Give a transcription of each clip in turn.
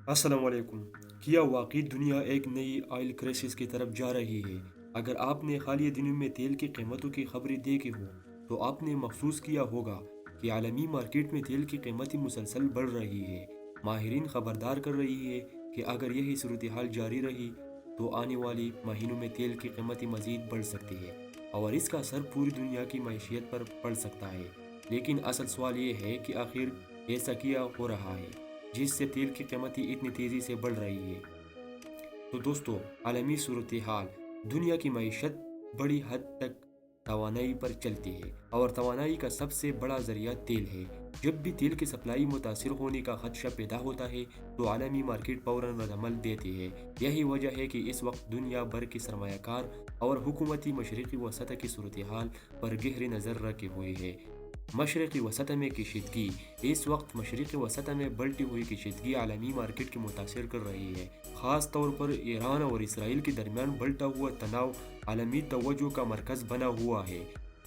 अस्सलाम वालेकुम। क्या वाकई दुनिया एक नई ऑयल क्राइसिस की तरफ जा रही है? अगर आपने हालिया दिनों में तेल की कीमतों की खबरें देखी हो, तो आपने महसूस किया होगा कि आलमी मार्केट में तेल की कीमतें मुसलसल बढ़ रही है। माहिरीन खबरदार कर रही है कि अगर यही सूरत हाल जारी रही, तो आने वाली महीनों में तेल की कीमतें मज़ीद बढ़ सकती है और इसका असर पूरी दुनिया की मईशियत पर पड़ सकता है। लेकिन असल सवाल ये है कि आखिर ऐसा क्या हो रहा है जिससे तेल की कीमतें इतनी तेज़ी से बढ़ रही है? तो दोस्तों, आलमी सूरत हाल दुनिया की मईशत बड़ी हद तक तवानाई पर चलती है और तवानाई का सबसे बड़ा जरिया तेल है। जब भी तेल की सप्लाई मुतासिर होने का खदशा पैदा होता है, तो आलमी मार्केट फौरन रद्दमल देती है। यही वजह है कि इस वक्त दुनिया भर के सरमायाकार और हुकूमती मशरक़ी वसत की सूरत हाल पर गहरी नज़र रखे हुए है। मशरक़ी वसत में कशीदगी। इस वक्त मशरक़ी वसत में बढ़ती हुई कशीदगी आलमी मार्केट को मुतासर कर रही है। ख़ास तौर पर ईरान और इसराइल के दरमियान बढ़ता हुआ तनाव आलमी तवज्जो का मरकज़ बना हुआ है।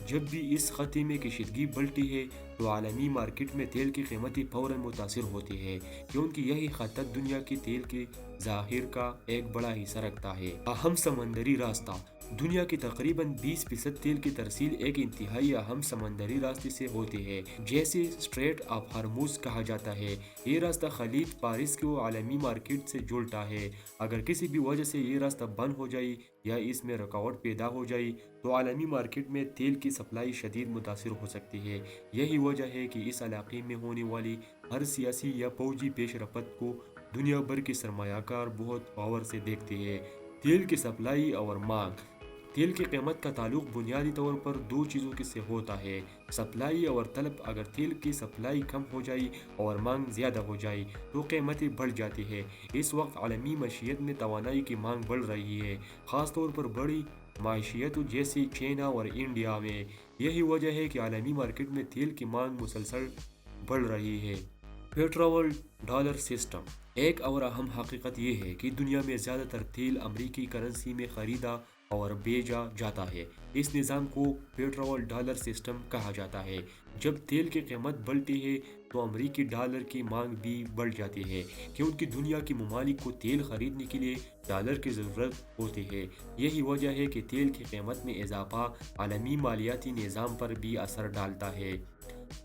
जब भी इस खत्े में कशीदगी बढ़ती है, तो आलमी मार्केट में तेल की कीमतें फ़ौरन मुतासर होती है, क्योंकि यही खत्ता दुनिया के तेल के ज़ाहिर का एक बड़ा हिस्सा रखता है। अहम समंदरी रास्ता। दुनिया की तकरीबन 20% तेल की तरसील एक इंतहाई अहम समंदरी रास्ते से होती है, जैसे स्ट्रेट ऑफ हॉर्मुज़ कहा जाता है। ये रास्ता खलीज फारिस को आलमी मार्केट से जोड़ता है। अगर किसी भी वजह से ये रास्ता बंद हो जाए या इसमें रुकावट पैदा हो जाए, तो आलमी मार्केट में तेल की सप्लाई शदीद मुतासर हो सकती है। यही वजह है कि इस इलाके में होने वाली हर सियासी या फौजी पेश रफ्त को दुनिया भर के सरमायाकार बहुत गौर से देखते हैं। तेल की सप्लाई और मांग। तेल की कीमत का ताल्लुक बुनियादी तौर पर दो चीज़ों के से होता है, सप्लाई और तलब। अगर तेल की सप्लाई कम हो जाए और मांग ज़्यादा हो जाए, तो कीमतें बढ़ जाती है। इस वक्त आलमी मशीयत में तवानाई की मांग बढ़ रही है, ख़ास तौर पर बड़ी माशियतों जैसे चाइना और इंडिया में। यही वजह है कि आलमी मार्केट में तेल की मांग मुसलसल बढ़ रही है। Petrol dollar system. एक और अहम हकीकत यह है कि दुनिया में ज़्यादातर तेल अमरीकी करेंसी में ख़रीदा और भेजा जाता है। इस निज़ाम को पेट्रोल डॉलर सिस्टम कहा जाता है। जब तेल की कीमत बढ़ती है, तो अमरीकी डॉलर की मांग भी बढ़ जाती है, क्योंकि दुनिया के ममालिक को तेल खरीदने के लिए डॉलर की ज़रूरत होती है। यही वजह है कि तेल की कीमत में इजाफा आलमी मालियाती निज़ाम पर भी असर डालता है।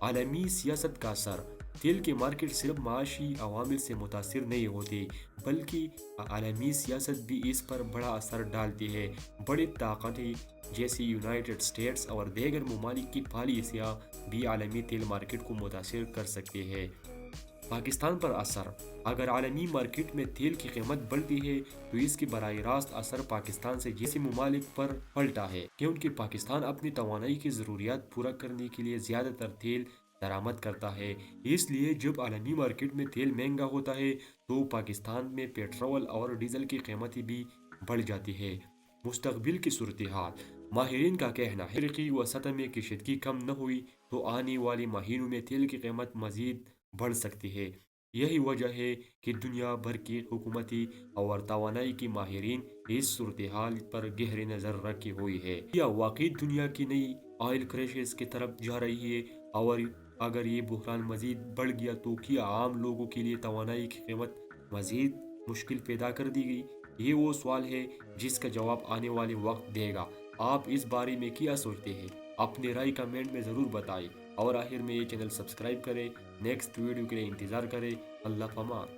आलमी सियासत का असर। तेल की मार्केट सिर्फ माशी अवामिल से मुतासर नहीं होती, बल्कि आलमी सियासत भी इस पर बड़ा असर डालती है। बड़ी ताकतें जैसे यूनाइटेड स्टेट्स और दीगर ममालिक की पॉलिसियाँ भी आलमी तेल मार्केट को मुतासर कर सकती है। पाकिस्तान पर असर। अगर आलमी मार्केट में तेल की कीमत बढ़ती है, तो इसकी बराह रास्त असर पाकिस्तान से जैसे ममालिक पर पड़ता है, क्योंकि पाकिस्तान अपनी तवानाई की ज़रूरियात पूरा करने के लिए ज़्यादातर तेल दरामद करता है। इसलिए जब आलमी मार्केट में तेल महंगा होता है, तो पाकिस्तान में पेट्रोल और डीजल की कीमतें भी बढ़ जाती है। मुस्तकबिल की सूरत हाल। माहिरीन का कहना है कि वसत में कशीदगी कम न हुई, तो आने वाले महीनों में तेल की कीमत मज़ीद बढ़ सकती है। यही वजह है कि दुनिया भर की हुकूमती और तवानाई की माहिरीन इस सूरत हाल पर गहरी नज़र रखी हुई है। क्या वाकई दुनिया की नई ऑयल क्राइसिस की तरफ जा रही है? और अगर ये बहरान मज़ीद बढ़ गया, तो क्या आम लोगों के लिए तवानाई की कीमत मज़ीद मुश्किल पैदा कर दी गई? ये वो सवाल है जिसका जवाब आने वाले वक्त देगा। आप इस बारे में क्या सोचते हैं? अपनी राय कमेंट में ज़रूर बताएं और आखिर में ये चैनल सब्सक्राइब करें। नेक्स्ट वीडियो के लिए इंतज़ार करें। अल्लाह फमान।